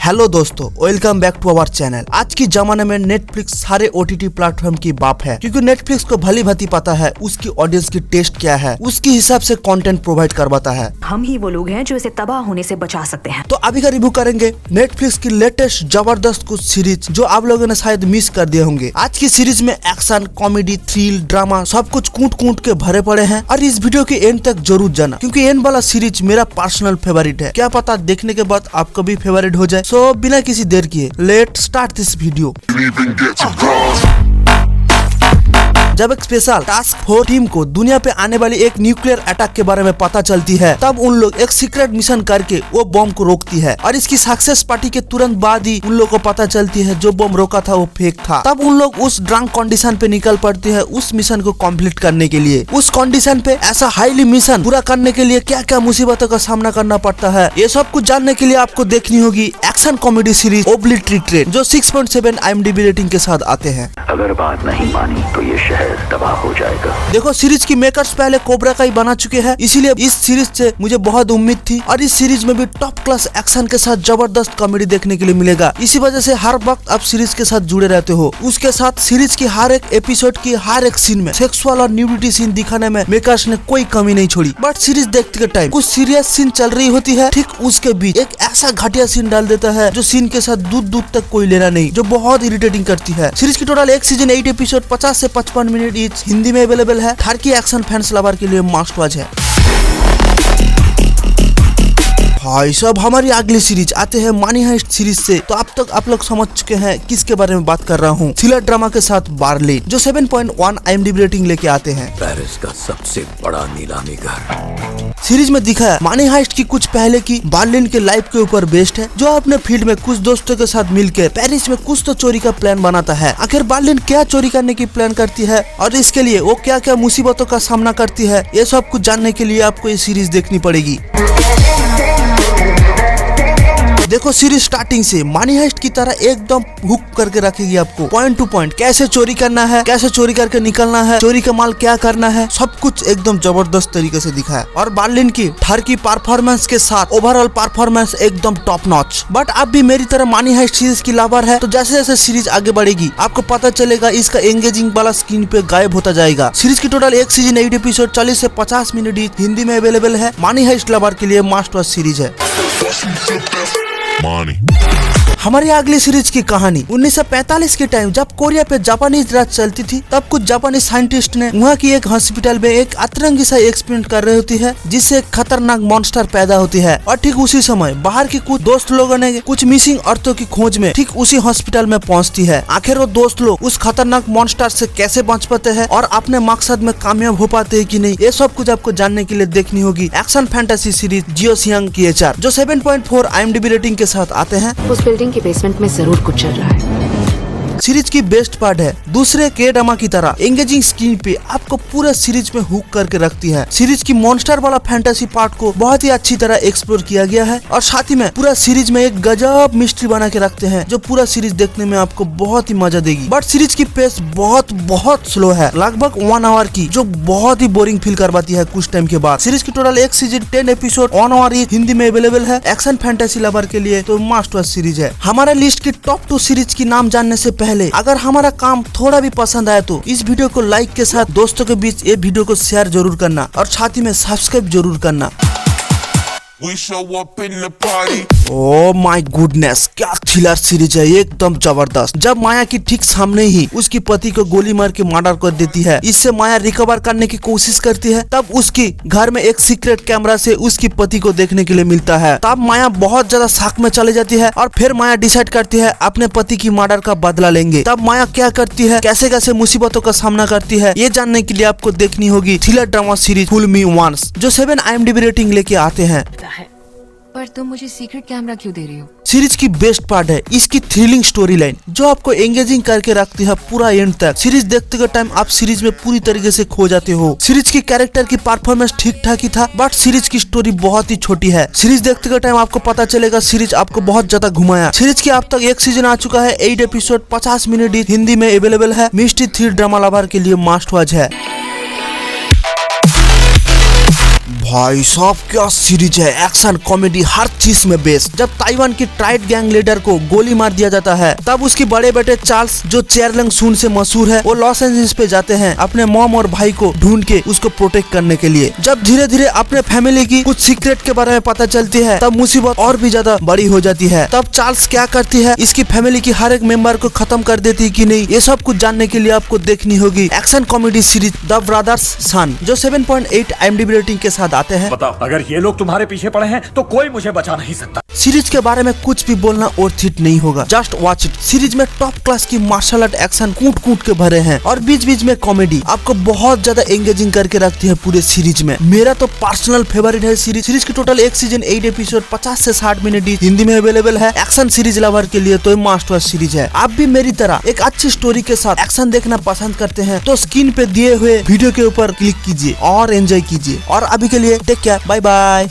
Hello दोस्तों, welcome back to our channel. आज की जमाने में नेटफ्लिक्स सारे ओटीटी प्लेटफॉर्म की बाप है, क्योंकि नेटफ्लिक्स को भली भांति पता है उसकी ऑडियंस की टेस्ट क्या है, उसके हिसाब से कंटेंट प्रोवाइड करवाता है। हम ही वो लोग हैं जो इसे तबाह होने से बचा सकते हैं। तो अभी का रिव्यू करेंगे नेटफ्लिक्स की लेटेस्ट जबरदस्त कुछ सीरीज जो आप लोगों ने शायद मिस कर दिए होंगे। आज की सीरीज में एक्शन, कॉमेडी, थ्रिल, ड्रामा सब कुछ कूट कूट के भरे पड़े हैं और इस वीडियो के एंड तक जरूर जाना, क्योंकि एंड वाला सीरीज मेरा पर्सनल फेवरेट है। क्या पता देखने के बाद आपका भी फेवरेट हो जाए। सो बिना किसी देर किए लेट स्टार्ट दिस वीडियो। जब एक स्पेशल टास्क फोर्स टीम को दुनिया पे आने वाली एक न्यूक्लियर अटैक के बारे में पता चलती है, तब उन लोग एक सीक्रेट मिशन करके वो बम को रोकती है और इसकी सक्सेस पार्टी के तुरंत बाद ही उन लोग को पता चलती है जो बम रोका था वो फेक था। तब उन लोग उस ड्रंक कंडीशन पे निकल पड़ते हैं उस मिशन को कंप्लीट करने के लिए। उस कंडीशन पे ऐसा हाईली मिशन पूरा करने के लिए क्या क्या मुसीबतों का सामना करना पड़ता है, ये सब कुछ जानने के लिए आपको देखनी होगी एक्शन कॉमेडी सीरीज ओब्लिटरेटेड, जो 6.7 IMDb रेटिंग के साथ आते हैं। अगर बात नहीं मानी तो ये शहर तबाह हो जाएगा। देखो, सीरीज की मेकर्स पहले कोबरा का ही बना चुके हैं, इसीलिए इस सीरीज से मुझे बहुत उम्मीद थी और इस सीरीज में भी टॉप क्लास एक्शन के साथ जबरदस्त कॉमेडी देखने के लिए मिलेगा। इसी वजह से हर वक्त आप सीरीज के साथ जुड़े रहते हो। उसके साथ सीरीज की हर एक एपिसोड की हर एक सीन में सेक्सुअल और न्यूडिटी सीन दिखाने में मेकर्स ने कोई कमी नहीं छोड़ी। बट सीरीज देखते के टाइम कुछ सीरियस सीन चल रही होती है, ठीक उसके बीच एक ऐसा घटिया सीन डाल देता है जो सीन के साथ दूर दूर तक कोई लेना नहीं, जो बहुत इरिटेटिंग करती है। सीरीज की टोटल एक सीजन 8 एपिसोड 50 से 55 मिनट ईच हिंदी में अवेलेबल है। टर्की एक्शन फैंस लवर के लिए मस्ट वॉच है। भाई साहब, हमारी अगली सीरीज आते हैं मनी हाइस्ट सीरीज से। तो अब तक आप लोग समझ चुके हैं किसके बारे में बात कर रहा हूँ। थ्रिलर ड्रामा के साथ बर्लिन, जो 7.1 IMDb रेटिंग लेके आते हैं। पेरिस का सबसे बड़ा नीलामी घर। सीरीज में दिखाया मनी हाइस्ट की कुछ पहले की बर्लिन के लाइफ के ऊपर बेस्ड है, जो अपने फील्ड में कुछ दोस्तों के साथ मिलकर पेरिस में कुछ तो चोरी का प्लान बनाता है। आखिर बर्लिन क्या चोरी करने की प्लान करती है और इसके लिए वो क्या क्या मुसीबतों का सामना करती है, ये सब कुछ जानने के लिए आपको ये सीरीज देखनी पड़ेगी। देखो, सीरीज स्टार्टिंग से मनी हाइस्ट की तरह एकदम हुक करके रखेगी आपको, पॉइंट टू पॉइंट। कैसे चोरी करना है, कैसे चोरी करके निकलना है, चोरी का माल क्या करना है, सब कुछ एकदम जबरदस्त तरीके से दिखा है। और बर्लिन की टर्की परफॉर्मेंस के साथ ओवरऑल परफॉर्मेंस एकदम टॉप नॉच। बट आप भी मेरी तरह मनी हाइस्ट सीरीज की लवर है, तो जैसे जैसे सीरीज आगे बढ़ेगी आपको पता चलेगा इसका एंगेजिंग वाला स्क्रीन पे गायब होता जाएगा। सीरीज की टोटल एक सीजन 8 एपिसोड 40 से 50 मिनट हिंदी में अवेलेबल है। मनी हाइस्ट लवर के लिए मस्ट वॉच सीरीज है। हमारी अगली सीरीज की कहानी 1945 के टाइम जब कोरिया पे जापानीज राज चलती थी, तब कुछ जापानी साइंटिस्ट ने वहाँ की एक हॉस्पिटल में एक अतरंगी सा एक्सपेरिमेंट कर रही होती है, जिससे एक खतरनाक मॉन्स्टर पैदा होती है। और ठीक उसी समय बाहर के कुछ दोस्त लोगों ने कुछ मिसिंग औरतों की खोज में ठीक उसी हॉस्पिटल में पहुँचती है। आखिर वो दोस्त लोग उस खतरनाक मॉन्स्टर से कैसे बच पाते हैं और अपने मकसद में कामयाब हो पाते हैं कि नहीं, ये सब कुछ आपको जानने के लिए देखनी होगी एक्शन फैंटेसी सीरीज जियोसियांग की HR, जो 7.4 IMDb रेटिंग के साथ आते हैं। उस बिल्डिंग के बेसमेंट में जरूर कुछ चल रहा है। सीरीज की बेस्ट पार्ट है दूसरे के ड्रामा की तरह एंगेजिंग स्क्रीन पे आपको पूरा सीरीज में हुक करके रखती है। सीरीज की मॉन्स्टर वाला फैंटेसी पार्ट को बहुत ही अच्छी तरह एक्सप्लोर किया गया है और साथ ही में पूरा सीरीज में एक गजब मिस्ट्री बना के रखते हैं, जो पूरा सीरीज देखने में आपको बहुत ही मजा देगी। बट सीरीज की पेस बहुत स्लो है, लगभग 1 आवर की, जो बहुत ही बोरिंग फील करवाती है कुछ टाइम के बाद। सीरीज की टोटल एक सीजन 10 एपिसोड 1 आवर हिंदी में अवेलेबल है। एक्शन फैंटेसी लवर के लिए तो मस्ट वॉच सीरीज है। हमारे लिस्ट की टॉप 2 सीरीज की नाम जानने से पहले अगर हमारा काम थोड़ा भी पसंद आया तो इस वीडियो को लाइक के साथ दोस्तों के बीच ये वीडियो को शेयर जरूर करना और साथ ही में सब्सक्राइब जरूर करना। ओह माय गुडनेस, क्या थ्रिलर सीरीज है, एकदम जबरदस्त। जब माया की ठीक सामने ही उसकी पति को गोली मार के मर्डर कर देती है, इससे माया रिकवर करने की कोशिश करती है। तब उसकी घर में एक सीक्रेट कैमरा से उसकी पति को देखने के लिए मिलता है। तब माया बहुत ज्यादा शक में चली जाती है और फिर माया डिसाइड करती है अपने पति की मर्डर का बदला लेंगे। तब माया क्या करती है, कैसे कैसे मुसीबतों का सामना करती है, ये जानने के लिए आपको देखनी होगी थ्रिलर ड्रामा सीरीज फूल मी वंस, जो 7 IMDb रेटिंग लेके आते हैं। पर तुम मुझे सीक्रेट कैमरा क्यों दे रही हो? सीरीज की बेस्ट पार्ट है इसकी थ्रिलिंग स्टोरी लाइन, जो आपको एंगेजिंग करके रखती है पूरा एंड तक। सीरीज देखते के टाइम आप सीरीज में पूरी तरीके से खो जाते हो। सीरीज की कैरेक्टर की परफॉर्मेंस ठीक ठाक ही था, बट सीरीज की स्टोरी बहुत ही छोटी है। सीरीज देखते के टाइम आपको पता चलेगा सीरीज आपको बहुत ज्यादा घुमाया। सीरीज की अब तक एक सीजन आ चुका है, 8 एपिसोड 50 मिनट हिंदी में अवेलेबल है। मिस्ट्री थ्रिल ड्रामा लवर के लिए मस्ट वॉच है। भाई साहब क्या सीरीज है, एक्शन कॉमेडी हर चीज में बेस्ट। जब ताइवान की ट्राइड गैंग लीडर को गोली मार दिया जाता है तब उसके बड़े बेटे चार्ल्स जो चेरलंग सून से मशहूर है वो लॉस एंजलिस पे जाते हैं अपने मॉम और भाई को ढूंढ के उसको प्रोटेक्ट करने के लिए। जब धीरे धीरे अपने फैमिली की कुछ सीक्रेट के बारे में पता चलती है तब मुसीबत और भी ज्यादा बड़ी हो जाती है। तब चार्ल्स क्या करती है, इसकी फैमिली की हर एक मेंबर को खत्म कर देती है कि नहीं, ये सब कुछ जानने के लिए आपको देखनी होगी action comedy series the brothers sun जो 7.8 IMDb रेटिंग के साथ आते हैं। बताओ, अगर ये लोग तुम्हारे पीछे पड़े हैं तो कोई मुझे बचा नहीं सकता। सीरीज के बारे में कुछ भी बोलना वर्थ इट नहीं होगा, जस्ट वॉच इट। सीरीज में टॉप क्लास की मार्शल आर्ट एक्शन कूट कूट के भरे हैं और बीच बीच में कॉमेडी आपको बहुत ज्यादा एंगेजिंग करके रखती है पूरे सीरीज में। मेरा तो पर्सनल फेवरेट है सीरीज की टोटल 1 सीजन 8 एपिसोड 50 से 60 मिनट हिंदी में अवेलेबल है। एक्शन सीरीज लवर के लिए तो मस्ट वॉच सीरीज है। आप भी मेरी तरह एक अच्छी स्टोरी के साथ एक्शन देखना पसंद करते हैं तो स्क्रीन पे दिए हुए वीडियो के ऊपर क्लिक कीजिए और एंजॉय कीजिए। और अभी के लिए टेक केयर, बाय बाय।